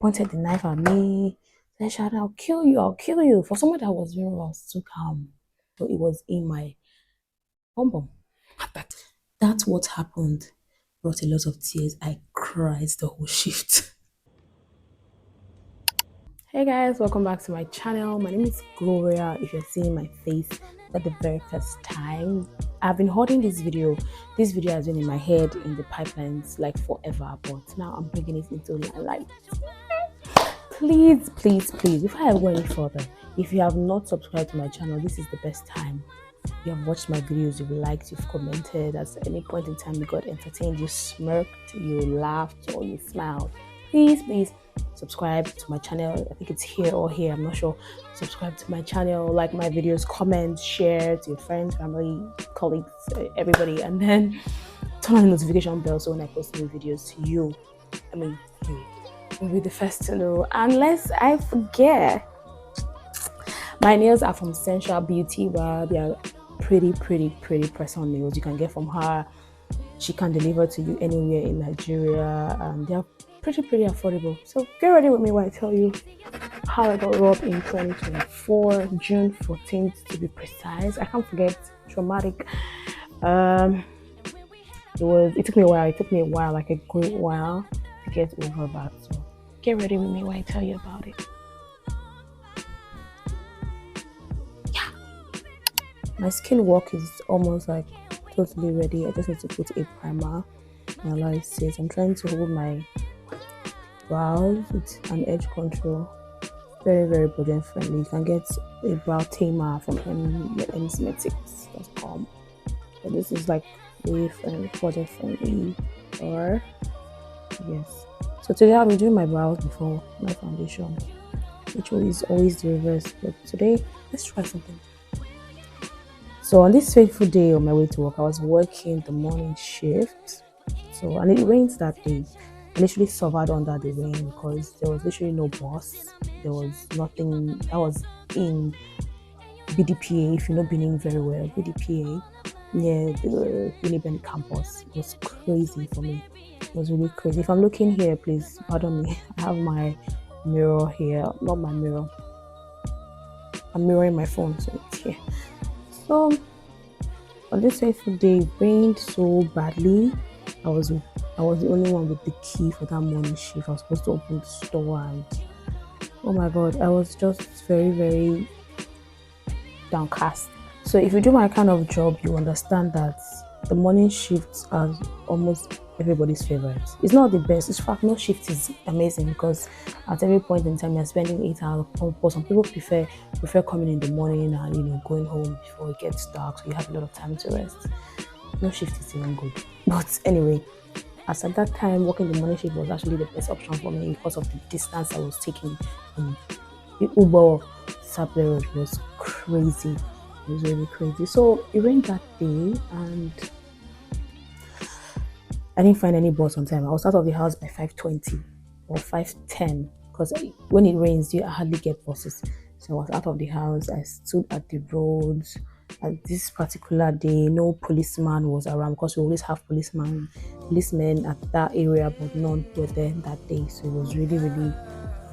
pointed the knife at me. Then shouted, I'll kill you, I'll kill you. For someone that was very well, too calm. So it was in my bum bum. That's what happened. Brought a lot of tears. I cried the whole shift. Hey guys, welcome back to my channel. My name is Gloria. If you're seeing my face for the very first time, I've been holding this video. This video has been in my head in the pipelines like forever, but now I'm bringing it into light. Please, before I go any further, if you have not subscribed to my channel, this is the best time. You have watched my videos, you've liked, you've commented. At any point in time you got entertained, you smirked, you laughed, or you smiled. Please subscribe to my channel. I think it's here or here, I'm not sure. Subscribe to my channel, like my videos, comment, share to your friends, family, colleagues, everybody, and then turn on the notification bell so when I post new videos, you will be the first to know. Unless I forget, my nails are from Sensual Beauty. Well, they are pretty press-on nails. You can get from her. She can deliver to you anywhere in Nigeria, and they are pretty affordable. So get ready with me while I tell you how I got robbed in 2024, June 14th to be precise. I can't forget, traumatic. It took me a while. It took me a while, like a great while, to get over that. So get ready with me while I tell you about it. My skin work is almost like totally ready. I just need to put a primer and allow it to sit. I'm trying to hold my brows with an edge control. Very budget friendly. You can get a brow tamer from msmetics.com. So this is like a budget friendly, or yes. So today I'll be doing my brows before my foundation, which is always the reverse. But today, let's try something. So on this fateful day on my way to work, I was working the morning shift. So, and it rains that day. I literally suffered under the rain because there was literally no bus. There was nothing. I was in BDPA, if you know Benin very well, BDPA, near the Benin campus. It was crazy for me. It was really crazy. If I'm looking here, please pardon me. I have my mirror here, not my mirror. I'm mirroring my phone, so it's here. So on this fateful day, it rained so badly. I was the only one with the key for that morning shift. I was supposed to open the store, and oh my god, I was just very downcast. So if you do my kind of job, you understand that the morning shifts are almost everybody's favorite. It's not the best. In fact, no shift is amazing because at every point in time you're spending 8 hours. But some people prefer coming in the morning and going home before it gets dark, so you have a lot of time to rest. No shift is even good. But anyway, as at that time, working the morning shift was actually the best option for me because of the distance I was taking. The Uber Sabre Road was crazy. It was really crazy. So it rained that day, and I didn't find any bus on time. I was out of the house by 5:20 or 5:10 because when it rains, you hardly get buses. So I was out of the house. I stood at the roads. At this particular day, no policeman was around because we always have policemen at that area, but none were there that day. So it was really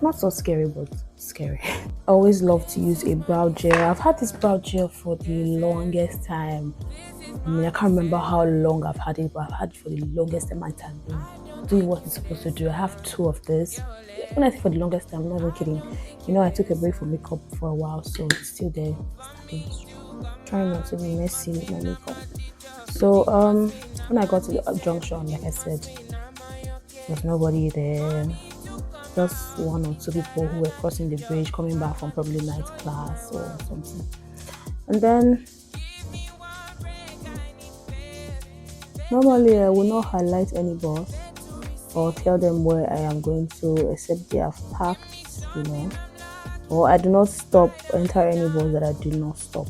not so scary, but scary. I always love to use a brow gel. I've had this brow gel for the longest time. I can't remember how long I've had it, but I've had it for the longest time. I've been doing what it's supposed to do. I have 2 of this. When I say for the longest time, I'm not even kidding. I took a break from makeup for a while, so it's still there. Trying not to be messy with my makeup. So when I got to the junction, like I said, there was nobody there. Just 1 or 2 people who were crossing the bridge, coming back from probably night class or something. And then normally I will not highlight any bus or tell them where I am going to, except they have parked, or I do not enter any bus that I do not stop.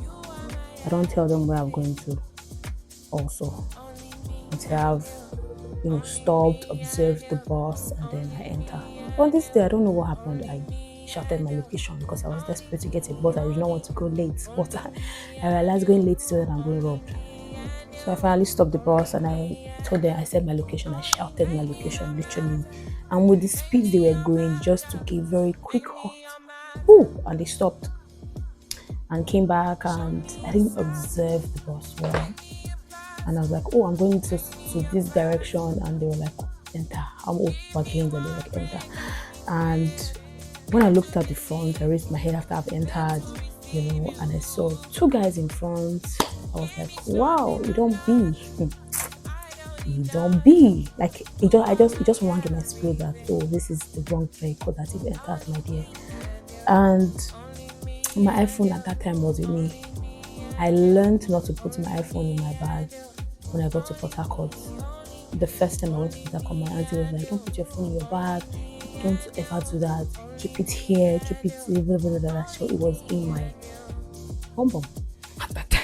I don't tell them where I'm going to also until I've stopped, observed the bus, and then I enter. On this day, I don't know what happened. I shouted my location because I was desperate to get a bus. I did not want to go late, but I realized going late is better than going robbed. So I finally stopped the bus and I told them, I said my location, I shouted my location literally. And with the speed they were going, just took a very quick halt. Ooh, and they stopped and came back, and I didn't observe the bus well. And I was like, oh, I'm going to this direction. And they were like, enter. I'm open again, and they were like, enter. And when I looked at the front, I raised my head after I've entered, and I saw two guys in front. I was like, wow, you don't be. You don't be. Like, it just rang in my spirit that, oh, this is the wrong vehicle that it entered, my dear. And my iPhone at that time was with me. I learned not to put my iPhone in my bag when I got to Port Harcourt. The first time I went to Port Harcourt, my auntie was like, don't put your phone in your bag. Don't ever do that. Keep it here. Keep it. Blah, blah, blah, blah. So it was in my bum at that time.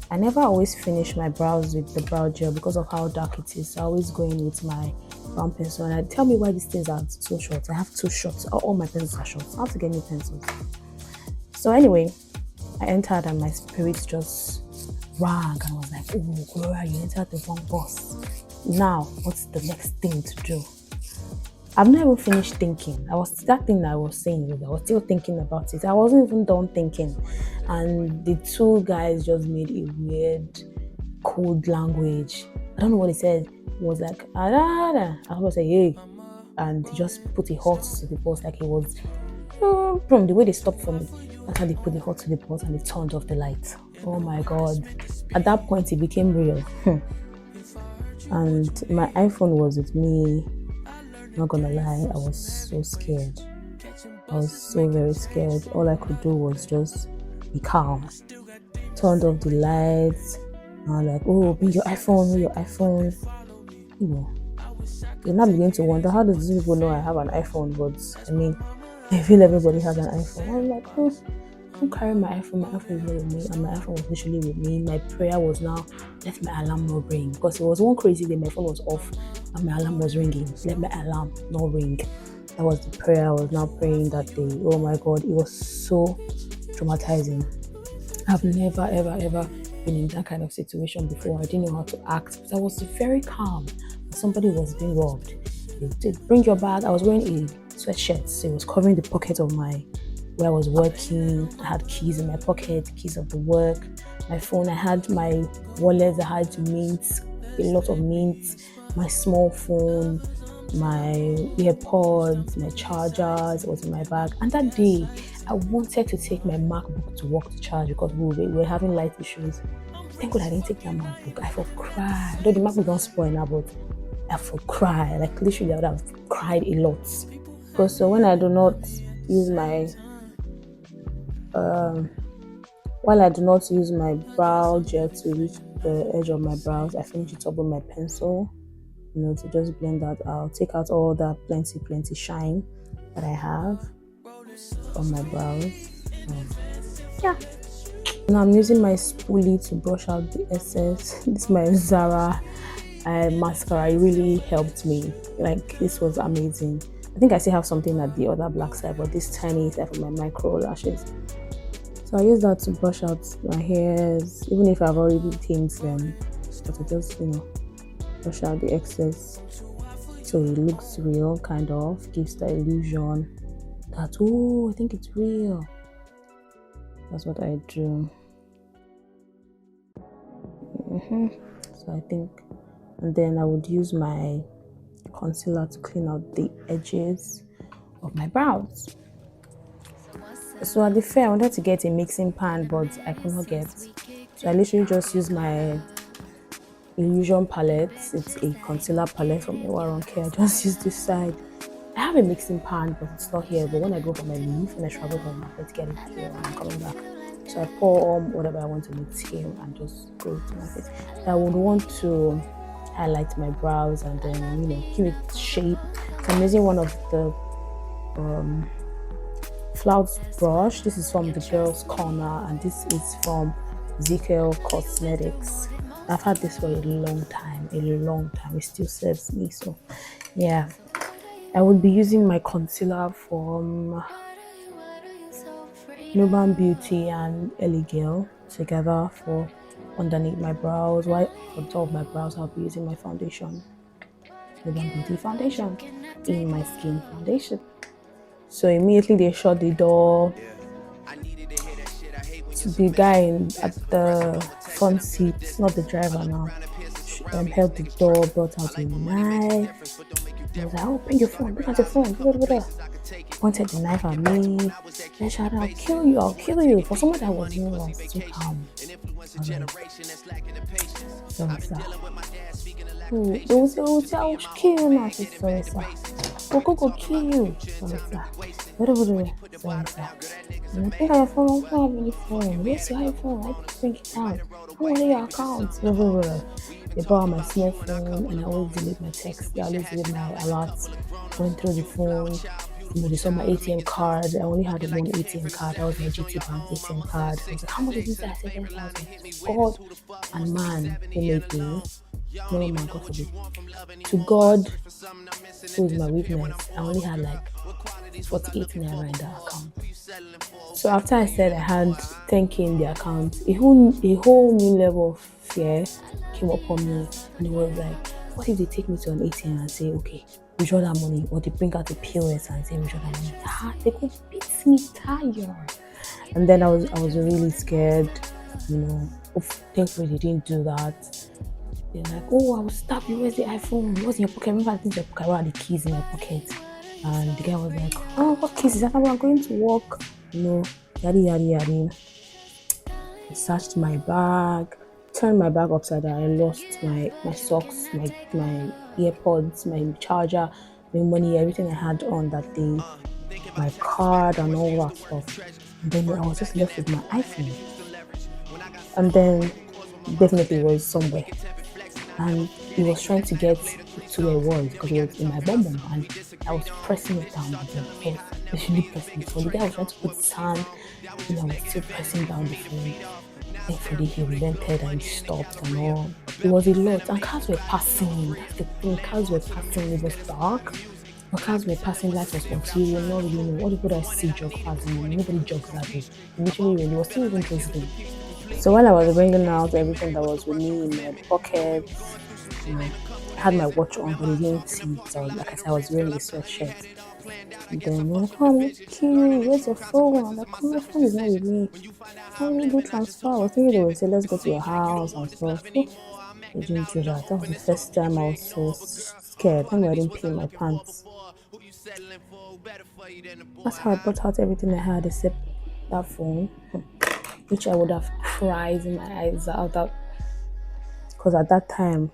I never always finish my brows with the brow gel because of how dark it is. So I always go in with my brown pencil. And tell me why these things are so short. I have 2 shorts. All my pencils are short. I have to get new pencils. So anyway, I entered and my spirit just rang and I was like, oh, Gloria, you entered the wrong bus. Now, what's the next thing to do? I've not even finished thinking. That thing that I was saying, I was still thinking about it. I wasn't even done thinking. And the 2 guys just made a weird code language. I don't know what he said. It was like, I was like, hey. And he just put a halt to the bus like it was from the way they stopped for me. That's how they put the halt to the bus and they turned off the lights. Oh my God. At that point, it became real. And my iPhone was with me. Not gonna lie, I was so scared. I was so very scared. All I could do was just be calm. Turned off the lights. And I'm like, oh, bring your iPhone, You're not beginning to wonder, how does these people know I have an iPhone? But I mean, I feel everybody has an iPhone. I'm like, oh, don't carry my iPhone. My iPhone is not with me, and my iPhone was literally with me. My prayer was now, let my alarm not ring, because it was one crazy day. My phone was off and my alarm was ringing. Let my alarm not ring. That was the prayer I was now praying that day. Oh my God, it was so traumatizing. I've never ever been in that kind of situation before. I didn't know how to act, but I was very calm. Somebody was being robbed. They said, bring your bag. I was wearing a sweatshirt, so it was covering the pocket of where I was working. I had keys in my pocket, keys of the work, my phone. I had my wallet. I had a lot of mints, my small phone, my earpods, my chargers was in my bag. And that day, I wanted to take my MacBook to work to charge because we were having light issues. Thank God I didn't take that MacBook. I for cry. Though the MacBook don't spoil now, but I for cry. Like literally, I would have cried a lot. Because so when I do not use my while I do not use my brow gel to reach the edge of my brows, I finish it up with my pencil, to just blend that out, take out all that plenty shine that I have on my brows. Yeah. Now I'm using my spoolie to brush out the excess. This is my Zara mascara. It really helped me. Like, this was amazing. I think I still have something at the other black side, but this tiny side for my micro lashes. So I use that to brush out my hairs, even if I've already tamed them. But I just, brush out the excess so it looks real, kind of. Gives the illusion that, oh, I think it's real. That's what I do. So I think, and then I would use my concealer to clean out the edges of my brows. So at the fair, I wanted to get a mixing pan, but I could not get. So I literally just use my Illusion palette. It's a concealer palette from Ewa Care. I just use this side. I have a mixing pan, but it's not here. But when I go for my leave, when I travel home, I get it here when I'm coming back. So I pour on whatever I want to mix here and just go to my face. I would want to highlight my brows and then, give it shape. So I'm using one of the Flout brush. This is from the Girls Corner, and this is from Ezekiel Cosmetics. I've had this for a long time. It still serves me. So yeah, I would be using my concealer from Nuban Beauty and Ellie Gale together for underneath my brows. While on top of my brows, I'll be using my foundation, the One Beauty foundation, in my skin foundation. So immediately they shut the door. The guy at the front seat, not the driver now, held the door, brought out a knife. He was like, "Oh, bring your phone, bring out your phone." Blah, blah, blah. Pointed the knife at me. Then shouted, "I'll kill you, I'll kill you." For someone that was new, I was too calm. So it's like, I'll kill you now. So it's like, go kill you. So it's like, what? So it's like, bring out your phone, I don't have any phone. Where's your iPhone? I can bring it down. I want your account. Blah, blah, blah. They borrow my small phone and I always delete my text. I always delete my alerts going through the phone. They saw my ATM card. I only had one ATM card. That was my GT Bank ATM card. I was like, how much is this? I said 10,000. God and man who made me. No man, God forbid. To God, who is my witness, I only had like 48 naira in that account. So after I said I had 10k in the account, a whole new level of fear came upon me, and it was like, what if they take me to an ATM and say, okay, withdraw that money, or they bring out the POS and say withdraw that money? They could beat me tired. And then I was really scared, thankfully they didn't do that. They're like, oh, I will stab you. Where's the iPhone? What's in your pocket? Remember, I think your pocket. Where are the keys in my pocket? And the guy was like, oh, what keys is that? I'm going to work. Yadi. He searched my bag, turned my bag upside down. I lost my socks, my earpods, my charger, my money, everything I had on that day, my card and all that stuff. And then I was just left with my iPhone. And then definitely it was somewhere. And he was trying to get to where it was because it was in my bum, and I was pressing it down with him. So literally pressing it. So the guy was trying to put his hand, and I was still pressing down the phone. Thankfully he relented and stopped and all. It was a lot, and cars were passing. That's the thing, cars were passing. It was dark, but cars were passing. Lights was on, so you will not really know. What people that see jog fast, nobody jogs that way. Literally, when it was still even crazy. So while I was bringing out everything that was with me in my pockets, I had my watch on, but it didn't see. So like I said, I was wearing a sweatshirt. And then they're like, oh, cute, where's your phone? I'm like, oh, my phone is not with me. How do you do transfer? I was thinking they would say, let's go to your house and stuff. So they didn't do that. That was the first time I was so scared. Thank God I didn't pee in my pants. That's how I brought out everything I had except that phone, which I would have cried in my eyes out. Because at that time,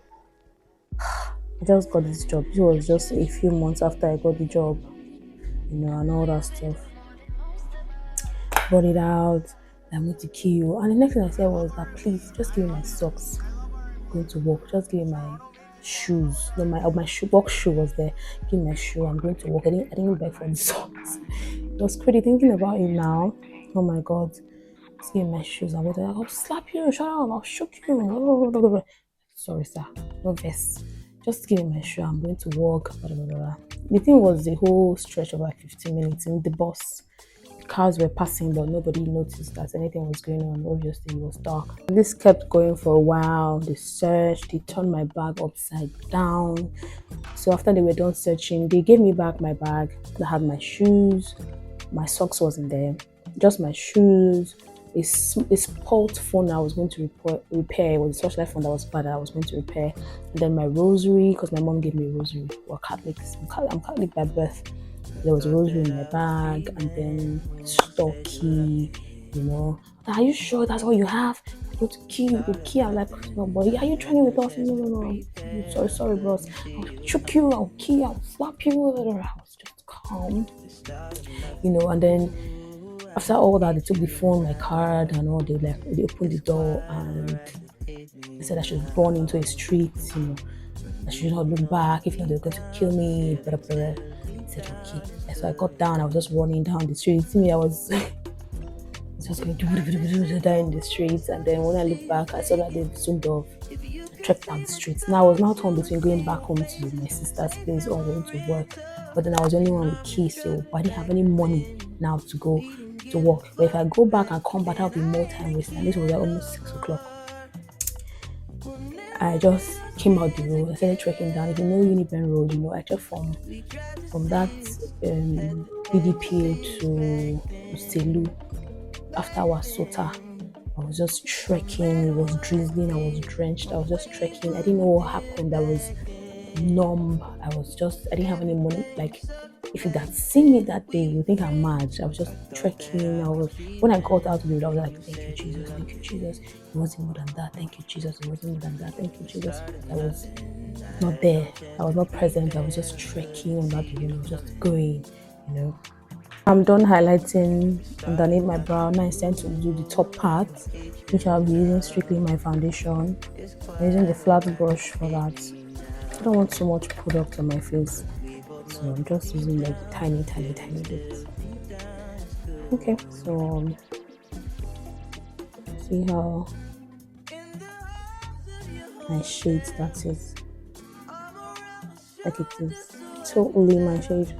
I just got this job. It was just a few months after I got the job, and all that stuff. Brought it out. I'm going to kill you. And the next thing I said was that, please, just give me my socks. I'm going to work. Just give me my shoes. No, my work shoe was there. Give me my shoe. I'm going to work. I didn't beg for the socks. It was crazy thinking about it now. Oh my God. Just give me my shoes. I'm going to, I'll slap you. Shut up. I'll shoot you. Sorry, sir. No vest. Just give me my shoe. I'm going to work. Blah, blah, blah. The thing was the whole stretch of like 15 minutes in the bus. Cars were passing, but nobody noticed that anything was going on. Obviously, it was dark. This kept going for a while. They searched. They turned my bag upside down. So after they were done searching, they gave me back my bag that had my shoes. My socks wasn't there. Just my shoes. A spoiled phone I was going to repair. It was a Searchlight phone that was bad that I was going to repair. And then my rosary, because my mom gave me a rosary. We're Catholics. I'm Catholic by birth. There was a rosary in my bag, and then store key. Are you sure that's all you have? I'm going to kill you. The key. I'm like, no, boy, are you trying with us? No. Sorry, bros. I'll choke you. I'll kill you. I'll slap you. I was just calm, and then. After all that, they took the phone, my card, and all. They opened the door and they said I should run into a street. I should not look back. If not, they're going to kill me. Blah, blah, blah. I said okay. So I got down. I was just running down the street. See me, I was just going down in the streets. And then when I looked back, I saw that they zoomed off. I trekked down the streets. Now I was now torn between going back home to my sister's place or going to work. But then I was the only one with keys, so I didn't have any money now to go to work. But if I go back and come back, that'll be more time wasted. And this was like almost 6 o'clock. I just came out the road. I started trekking down. If you know Uniben Road, I checked from that BDPA to Selu after Wasota. I was just trekking. It was drizzling. I was drenched. I was just trekking. I didn't know what happened. I was numb. I didn't have any money. Like, if you had seen me that day, you think I'm mad. I was just trekking. When I got out of the road, I was like, thank you, Jesus. Thank you, Jesus. It wasn't more than that. Thank you, Jesus. It wasn't more than that. Thank you, Jesus. I was not there. I was not present. I was just trekking on that road. I was just going. I'm done highlighting underneath my brow. Now it's time to do the top part, which I'll be using strictly my foundation. I'm using the flat brush for that. I don't want so much product on my face, so I'm just using like tiny bits. Okay, so see how my shade that is. Like it is totally my shade.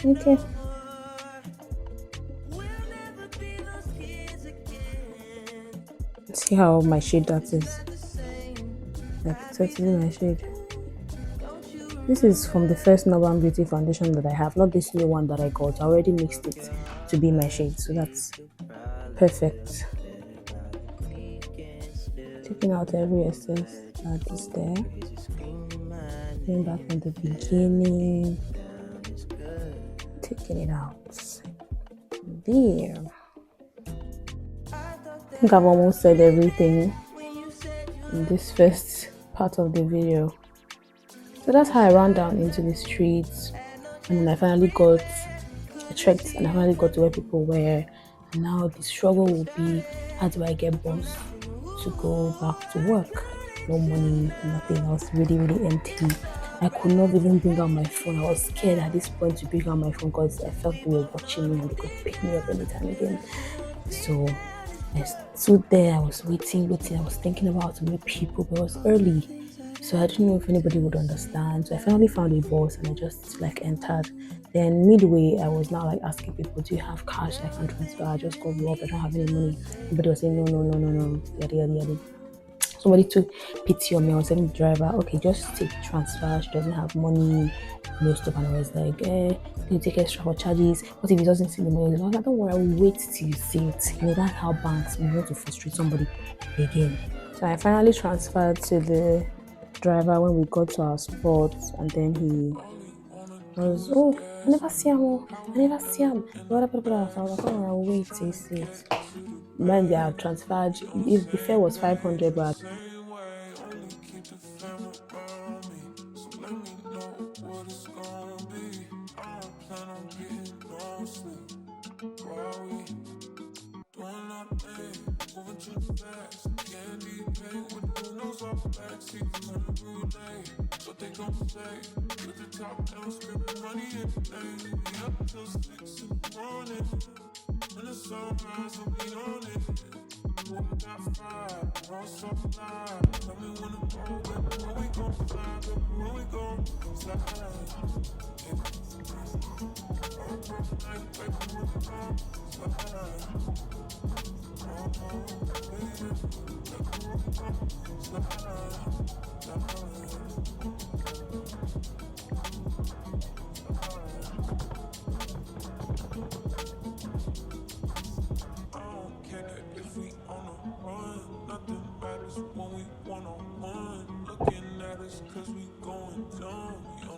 Okay. See how my shade that is. Like totally my shade. This is from the first Northern Beauty foundation that I have, not this new one that I got. I already mixed it to be my shade, so that's perfect. Taking out every excess that is there. Going back from the beginning. Taking it out. There. I think I've almost said everything in this first part of the video. So that's how I ran down into the streets, and then I finally trekked and I finally got to where people were. And now the struggle will be, how do I get bus to go back to work? No money, nothing. I was really empty. I could not even bring out my phone. I was scared at this point to bring out my phone because I felt they were watching me and they could pick me up anytime again. So I stood there, I was waiting. I was thinking about how to meet people, but it was early. So I didn't know if anybody would understand. So I finally found a bus and I just entered. Then midway, I was now asking people, do you have cash I can transfer? I just got robbed, I don't have any money. Everybody was saying, no, yada. Somebody took pity on me. I was telling the driver, okay, just take transfer. She doesn't have money, no stuff. And I was like, can you take extra for charges? What if he doesn't see the money? I was like, don't worry, I'll wait till you see it. That's how banks want to frustrate somebody again. So I finally transferred to the driver when we got to our spot, and then he was, I never see him. So I was like, I'll wait till you see it. When they are transferred, if the fare was 500 baht.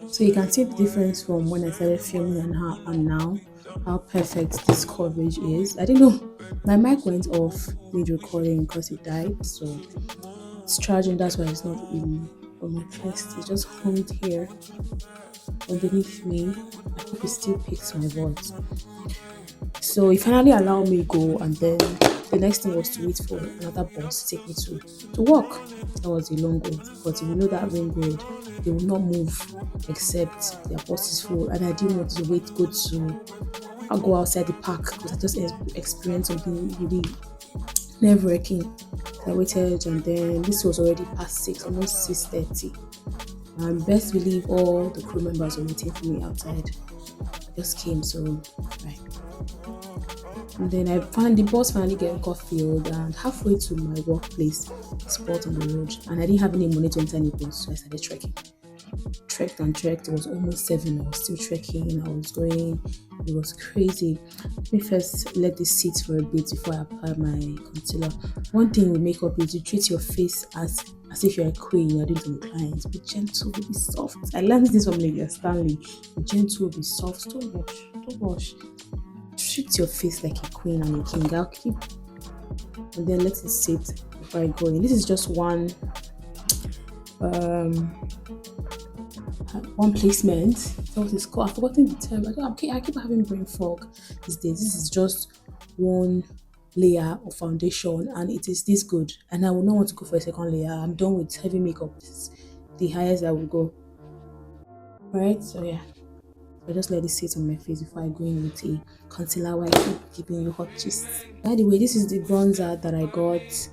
So you can see the difference from when I started filming and now, how perfect this coverage is. I didn't know my mic went off mid recording because it died, so it's charging. That's why it's not in on my chest. It just hung here underneath me. I hope it still picks my voice. So he finally allowed me go, and then the next thing was to wait for another bus to take me to work. That was a long wait, but if you know that ring road, they will not move except their bus is full, and I didn't want to I'll go outside the park because I just experienced something really nerve-wracking. So I waited, and then this was already past 6, almost 6:30. And best believe all the crew members were waiting for me outside. just came. So right. And then I found the bus finally got filled, and halfway to my workplace, spot on the road, and I didn't have any money to enter any bus, so I started trekking. Trekked and trekked. It was almost 7. I was still trekking. I was going. It was crazy. Let me first let this sit for a bit before I apply my concealer. One thing with makeup is you treat your face as if you're a queen. You're doing to the clients. Be gentle. Be soft. I learned this from Lady Stanley. Be gentle. Be soft. Don't rush. Don't rush. Treat your face like a queen and a king. I'll keep, and then let it sit before I go in. This is just one placement. What is called? I've forgotten the term. I keep having brain fog these days. This is just one layer of foundation, and it is this good. And I will not want to go for a second layer. I'm done with heavy makeup. This is the highest I will go. Right? So yeah. I just let it sit on my face before I go in with a concealer while I keep giving you hot gist. By the way, this is the bronzer that I got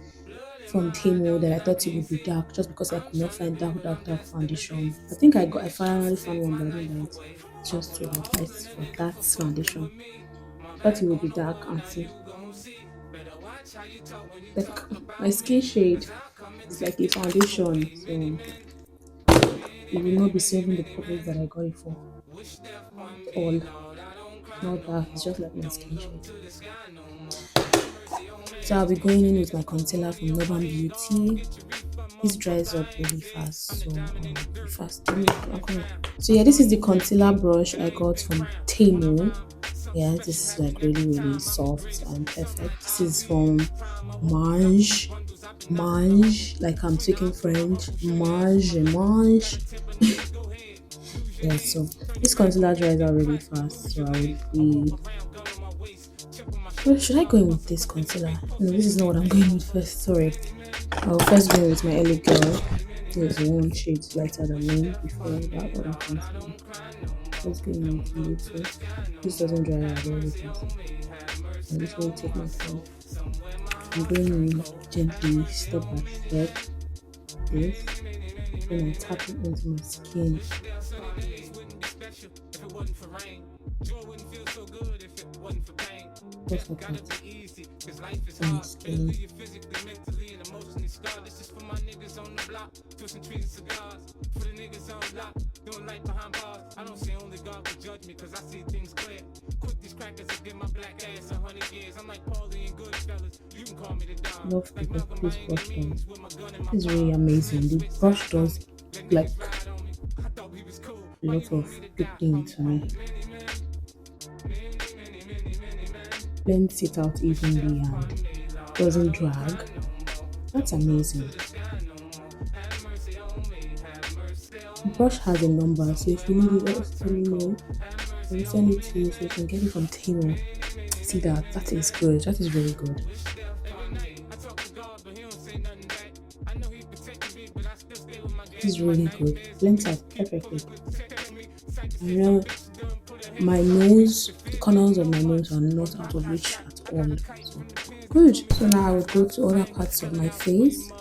from Temu that I thought it would be dark just because I could not find dark foundation. I think I finally found one, but I didn't buy it. Just to replace for that foundation. I thought it would be dark and see. Like my skin shade is like a foundation, so it will not be serving the purpose that I got it for. All not dark, it's just like my skin shade. So I'll be going in with my concealer from Northern Beauty. This dries up really fast, so fast. So yeah, this is the concealer brush I got from Temu. Yeah, this is like really soft and perfect. This is from Mange, like I'm speaking French. Mange. Yeah, so this concealer dries out really fast, so I would be. Well, should I go in with this concealer? No, this is not what I'm going with first. Sorry. I'll first go in with my LA Girl. There's one shade lighter than me before that other concealer. Let's go in with the little. This doesn't dry out very fast. I'm just going to take my time. I'm going in gently, step by step. This. Then I tap it into my skin. Just like that. On my skin. Love because this brush does. It's really amazing. The brush does like a lot of good things for me. Blends it out evenly and doesn't drag. That's amazing. The brush has a number, so if you need it, just let me know. I will send it to you so you can get it from Temu. See that? That is good. That is really good. This is really good. Blends out perfectly. You know, my nose, the corners of my nose are not out of reach at all. So good. So now I will go to other parts of my face.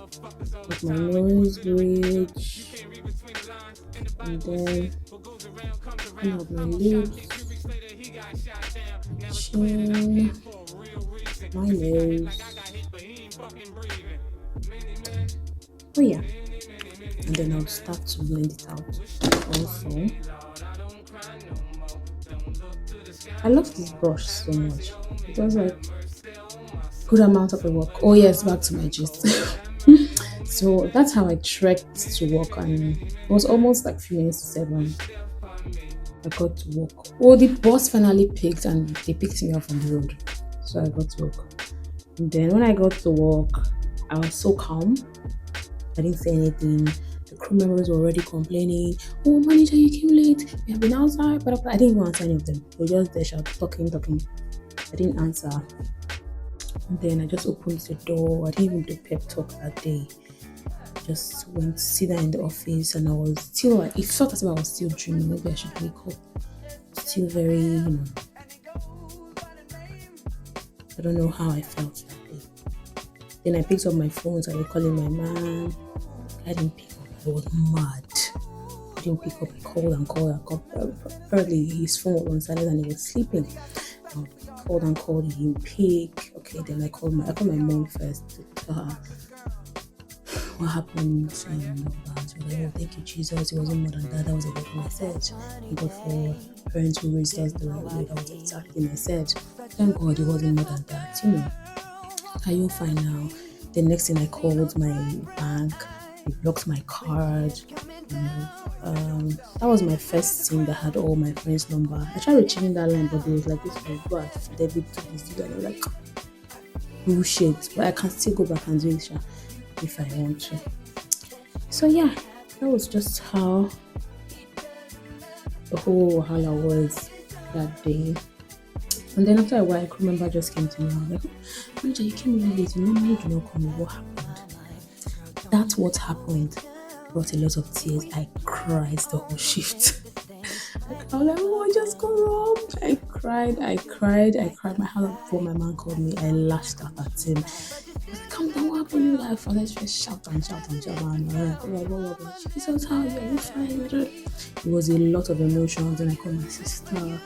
With my nose bridge, and then one of my lips, chin, my nose. Oh yeah. And then I'll start to blend it out also. I love this brush so much. It does like good amount of work. Oh yes, back to my gist. So that's how I trekked to work, and it was almost like 3 minutes to 7. I got to work. Oh, the bus finally picked, and they picked me up from the road. So I got to work. And then when I got to work, I was so calm. I didn't say anything. The crew members were already complaining. Oh, manager, you came late. We have been outside. But I didn't even answer any of them. They were just there talking. I didn't answer. And then I just opened the door. I didn't even do pep talk that day. Just went to sit down in the office, and I was still like, it felt as if I was still dreaming. Maybe I should wake up. Still very, I don't know how I felt that day. Then I picked up my phone, started calling my man. I didn't pick up. I was mad. didn't pick up. I called and called and called. Apparently, his phone was on silent and he was sleeping. I called and called, he didn't pick. Okay, then I called my mom first to tell her what happened. She was like, oh, thank you, Jesus. It wasn't more than that. That was a message. Thank God for parents who raised us the right way. That was exactly the message. Thank God it wasn't more than that. Are you fine now? The next thing I called my bank, they blocked my card. That was my first thing that had all my friends' number. I tried retrieving that line, but there was like this was go debit to this and I was like bullshit. But I can still go back and do it if I want to. So yeah, that was just how the whole wahala was that day. And then after a while, I could remember just came to me. I was like, oh, manager, you came really late. You normally do not come. What happened? That's what happened. Brought a lot of tears. I cried the whole shift. I was like, oh, I just got robbed. I cried my heart out before my man called me. I lashed out at him. I was like, come down, what happened? You like, for let's just shout and shout and shout. And she said, how are you fine? It was a lot of emotions. And I called my sister.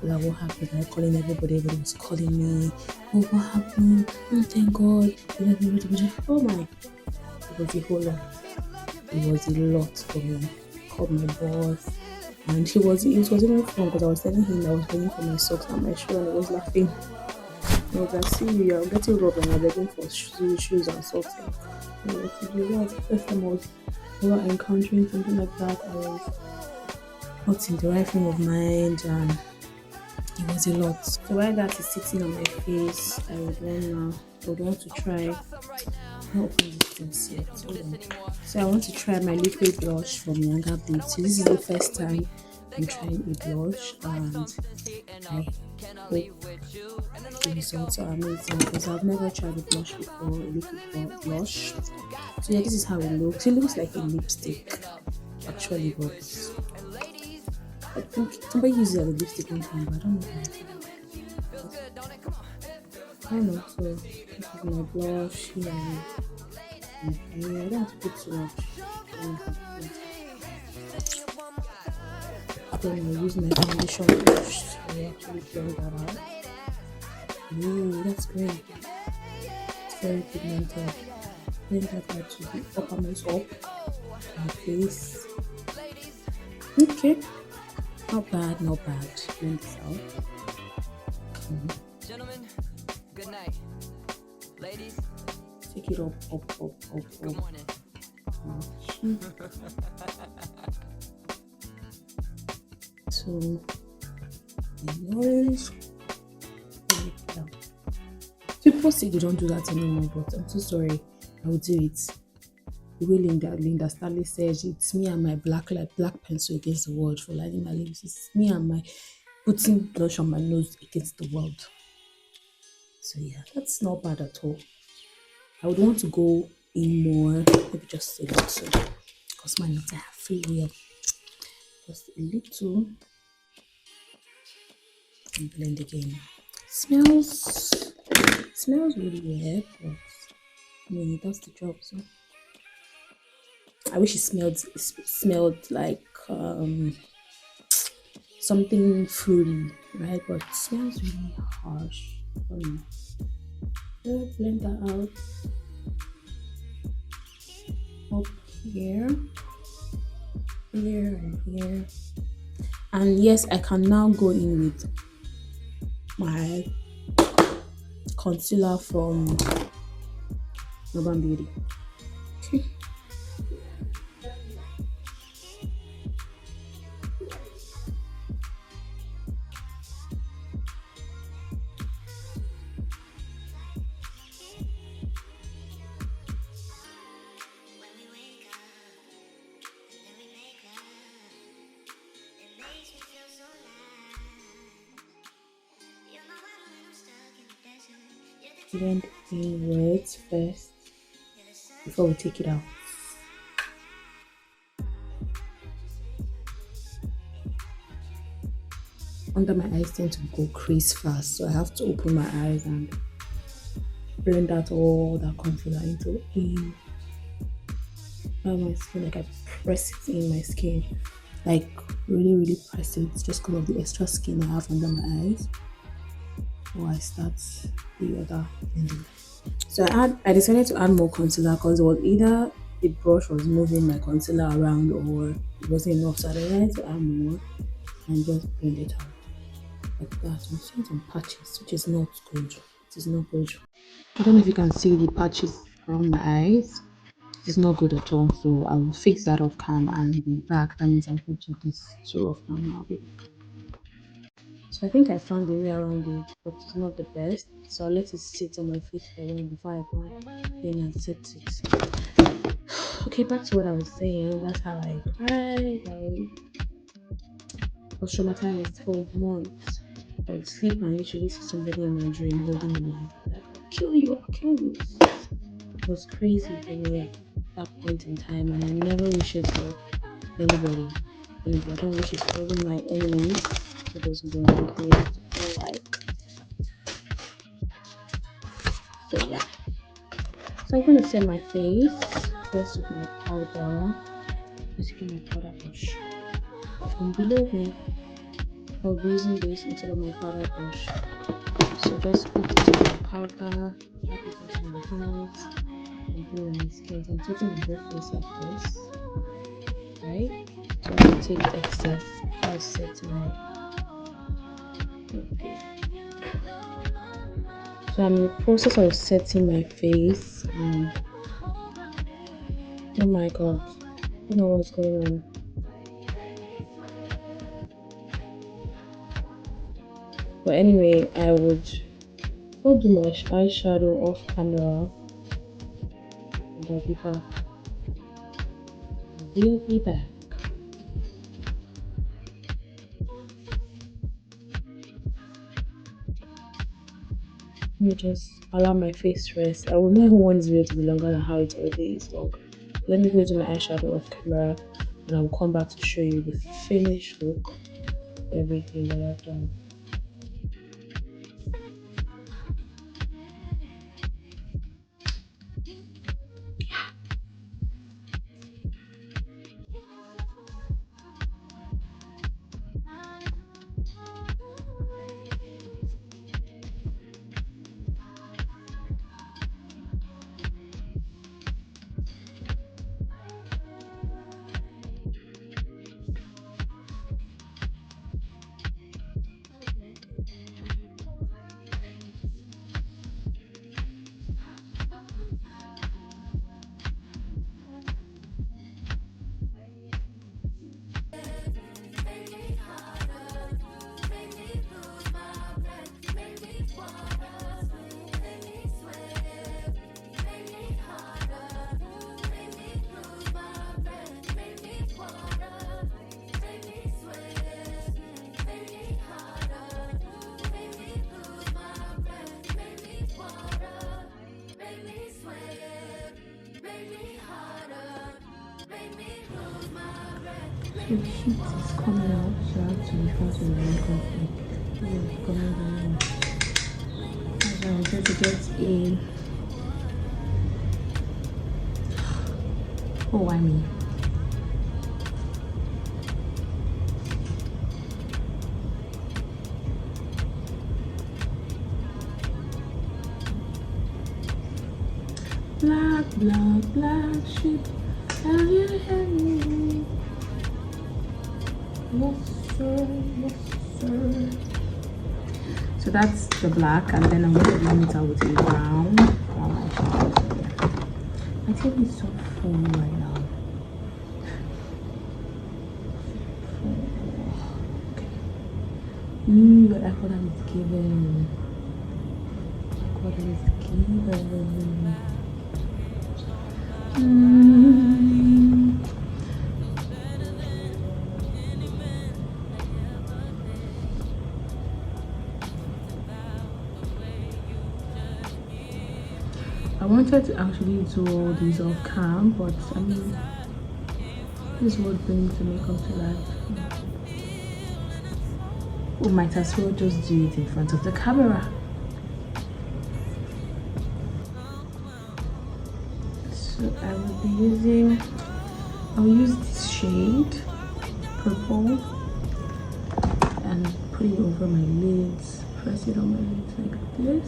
Like, what happened? I calling everybody was calling me. Oh, what happened? Oh, thank God. Oh my. It was a whole lot. It was a lot for me. I called my boss. And it was even fun because I was telling him I was begging for my socks and my shoe and he was laughing. I was like, see you, you're getting robbed and you're begging for shoes and socks. And it was the first time I was ever encountering something like that. I was not in the right frame of mind and it was a lot. So while that is sitting on my face, I would want to try. Not open this thing yet. So I want to try my liquid blush from Younger Beauty. This is the first time I'm trying a blush and I hope the results are amazing because I've never tried a blush before, a liquid blush. So yeah, this is how it looks. It looks like a lipstick actually, but I think somebody uses it as a lipstick one time, but I don't know. I don't know, so this is my blush here. I don't have to put too much. Then I use my foundation brush to actually blend that out. Ooh, that's great. It's very pigmented. Blend that out to the uppermost up my face. Okay. Not bad, not bad. Blend this out. Gentlemen, good night. Ladies, take it up. Good morning. So the nose. People say they don't do that anymore, but I'm so sorry. I will do it. The way Linda Stanley says, it's me and my black pencil against the world for lining my lips. It's me and my putting blush on my nose against the world. So yeah, that's not bad at all. I would want to go in more, maybe just a little, because my nuts are free here. Just a little. And blend again. Smells really weird, but I mean that's the job. So I wish it smelled like something fruity, right? But it smells really harsh. So blend that out up here, and here. And yes, I can now go in with my concealer from Urban Beauty. Okay. Blend inwards first before we take it out. Under my eyes tend to go crease fast, so I have to open my eyes and blend out all that concealer into my skin, like I press it in my skin. like really press it just because of the extra skin I have under my eyes. So I start the other ending. So I decided to add more concealer because it was either the brush was moving my concealer around or it wasn't enough. So I decided to add more and just blend it out like that. I'm seeing some patches, which is not good. It is not good. I don't know if you can see the patches around my eyes. It's not good at all. So I will fix that off cam and be back. That means I'll put this two off cam now. So I think I found the way around it, but it's not the best. So I'll let it sit on my face for a while before I go in and set it. Okay, back to what I was saying. That's how I cried. I was traumatized for months. I would sleep and literally see somebody in my dream holding me like, I'll kill you, I'll kill you. It was crazy for me at that point in time, and I never wish it for anybody. I don't wish it for even my enemies. For those who don't like me, don't like. So yeah. So I'm gonna set my face first with my powder. Basically my powder brush. From below me, I'll be using this instead of my powder brush. So first put it on my powder, tap it into my hands, and put it on my skin. So I'm taking my whole face like this, right? So I can take the excess. I'll set my okay. So I'm in the process of setting my face and oh my god, I don't know what's going on. But anyway, I would go do my eyeshadow off camera and I'll be back. We'll be back. Let me just allow my face to rest. I will never want this video to be longer than how it already is long. Let me go do my eyeshadow off camera and I'll come back to show you the finished look, everything that I've done. So the heat is coming out, so I have to be fast with my makeup. It's coming very much. So I'm going to get a oh why me? Black sheep. Have you heard me? Yes, sir. Yes, sir. So that's the black, and then I'm going to blend it out with a brown eyeshadow. My TV is so full right now. Okay. But I thought I was given. What is given? I wanted to actually do all these off cam, but I mean, this is what brings the makeup to life. We might as well just do it in front of the camera. So I will use this shade purple and put it over my lids. Press it on my lids like this.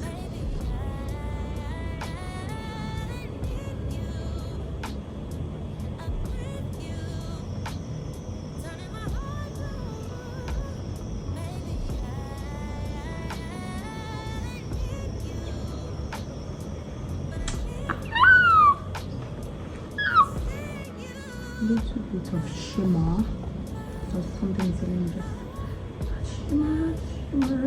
A little bit of shimmer. So something is telling me just shimmer, shimmer.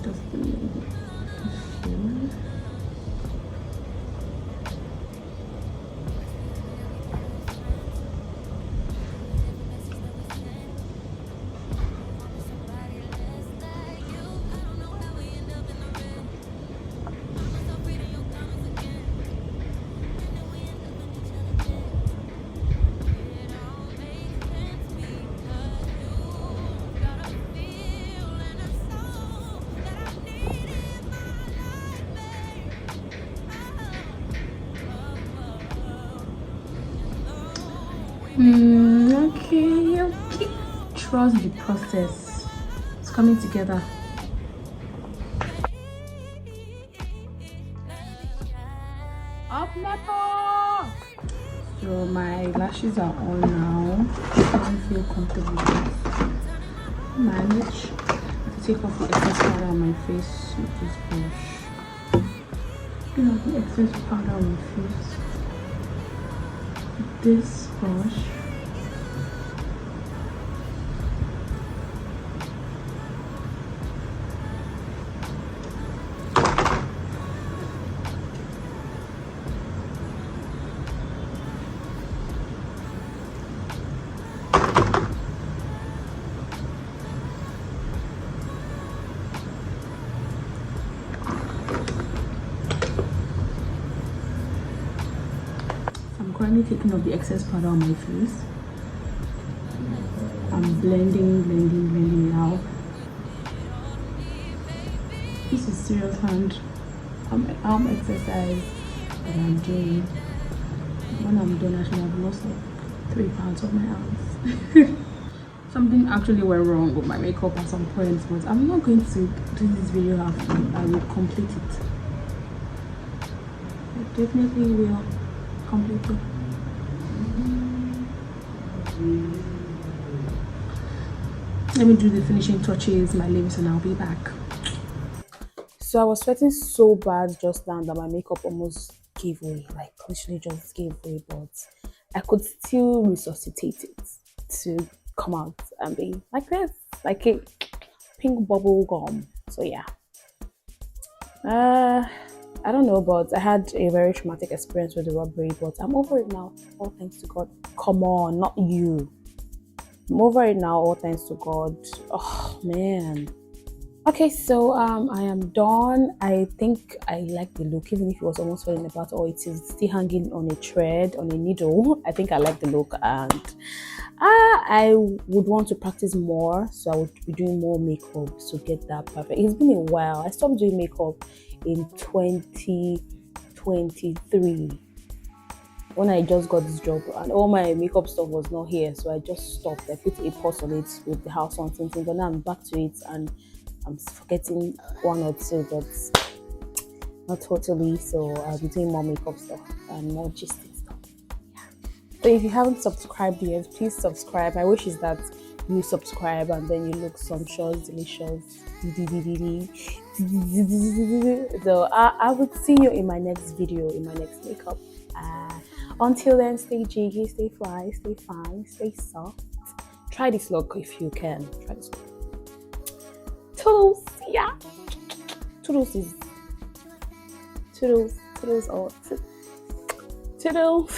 Just a little bit of shimmer. Okay. Trust the process. It's coming together. Up, Nepo! So my lashes are on now. I feel comfortable with manage to take off the excess powder on my face with this brush. Get off the excess powder on my face with this brush. I'm currently taking off the excess powder on my face. I'm blending now. This is serious arm exercise that I'm doing. When I'm done, I should have lost like 3 pounds of my arms. Something actually went wrong with my makeup at some point, but I'm not going to do this video after. I will complete it. I definitely will complete it. Let me do the finishing touches, my lips, and I'll be back. So I was sweating so bad just now that my makeup almost gave way, like literally just gave way, but I could still resuscitate it to come out and be like this, like a pink bubble gum. So yeah. I don't know, but I had a very traumatic experience with the robbery, but I'm over it now. All thanks to God. Come on, not you. I'm over it now, all thanks to God. Oh man. Okay, so I am done. I think I like the look, even if it was almost falling apart or it is still hanging on a thread, on a needle. I think I like the look, and I would want to practice more, so I would be doing more makeup to get that perfect. It's been a while. I stopped doing makeup in 2023 when I just got this job, and all my makeup stuff was not here, so I just stopped. I put a pause on it with the house on something, but now I'm back to it, and I'm forgetting one or two, but not totally. So I'll be doing more makeup stuff and more gisty stuff. Yeah. So if you haven't subscribed yet, please subscribe. My wish is that you subscribe and then you look sumptuous, delicious. So I would see you in my next video, in my next makeup. Until then, stay jiggy, stay fly, stay fine, stay soft. Try this look if you can. Try this look. Toodles, yeah. Toodles is toodles or toodles.